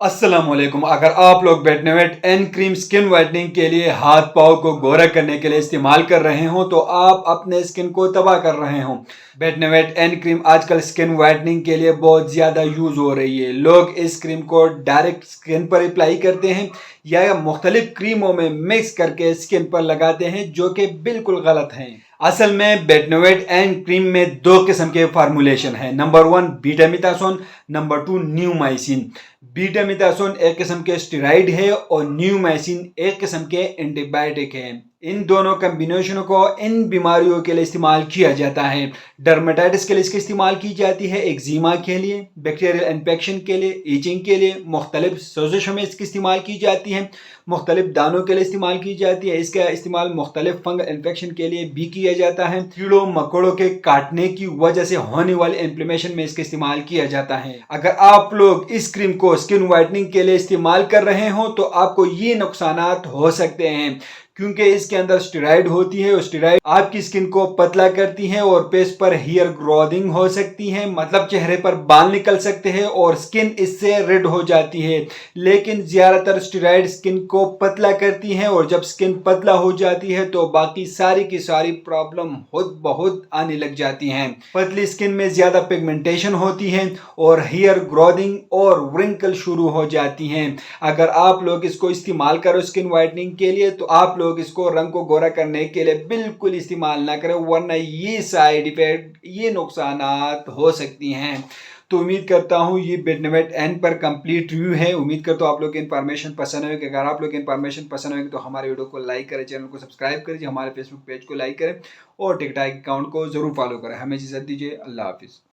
अस्सलाम वालेकुम। अगर आप लोग Betnovate N cream skin whitening के लिए हाथ पाँव को गोरा करने के लिए इस्तेमाल कर रहे हो तो आप अपने स्किन को तबाह कर रहे हो। बेटनोवेट एन क्रीम आजकल स्किन वाइटनिंग के लिए बहुत ज़्यादा यूज़ हो रही है। लोग इस क्रीम को डायरेक्ट स्किन पर अप्लाई करते हैं या मुख्तलिफ क्रीमों में मिक्स करके स्किन पर लगाते हैं, जो कि बिल्कुल गलत है। असल में बेटनोवेट एन क्रीम में दो किस्म के फार्मूलेशन है। Number 1 betamethasone, number 2 neomycin. Betamethasone एक किस्म के स्टेरॉइड है और न्यूमाइसिन एक किस्म के एंटीबायोटिक है। इन दोनों कम्बिनेशनों को इन बीमारियों के लिए इस्तेमाल किया जाता है। डर्मेटाइटिस के लिए इसकी इस्तेमाल की जाती है, एक्जिमा के लिए, बैक्टीरियल इन्फेक्शन के लिए, ईचिंग के लिए, मुख्तलिफ सोजिशों में इसकी इस्तेमाल की जाती है, मुख्तलिफ दानों के लिए इस्तेमाल की जाती है। इसका इस्तेमाल मुख्तलिफ फंगल इन्फेक्शन के लिए भी किया जाता है। कीड़ों मकोड़ों के काटने की वजह से होने वाली इन्फ्लेमेशन में इसका इस्तेमाल किया जाता है। अगर आप लोग इस क्रीम को स्किन वाइटनिंग के लिए इस्तेमाल कर रहे हो तो आपको ये नुकसानात हो सकते हैं, क्योंकि इसके अंदर स्टेरॉइड होती है और स्टेरॉइड आपकी स्किन को पतला करती है और फेस पर हेयर ग्रोथिंग हो सकती है, मतलब चेहरे पर बाल निकल सकते हैं और स्किन इससे रेड हो जाती है। लेकिन ज्यादातर स्टेरॉइड स्किन को पतला करती है और जब स्किन पतला हो जाती है तो बाकी सारी की सारी प्रॉब्लम खुद बहुत आने लग जाती हैं। पतली स्किन में ज्यादा पिगमेंटेशन होती है और हेयर ग्रोथिंग और व्रिंकल शुरू हो जाती हैं। अगर आप लोग इसको इस्तेमाल करो स्किन वाइटनिंग के लिए तो आप लोग इसको रंग को गोरा करने के लिए बिल्कुल इस्तेमाल ना करें, वरना ये साइड इफेक्ट, ये नुकसानात हो सकती हैं। तो उम्मीद करता हूँ ये बेटनोवेट एन पर कंप्लीट रिव्यू है। उम्मीद करता हूँ आप लोग इन्फॉर्मेशन पसंद होगी। अगर आप लोग इन्फॉर्मेशन पसंद होगी तो हमारे वीडियो को लाइक करें, चैनल को सब्सक्राइब करें, हमारे फेसबुक पेज को लाइक करें और टिकटॉक अकाउंट को जरूर फॉलो करें। हमें इजाजत दीजिए। अल्लाह हाफिज़।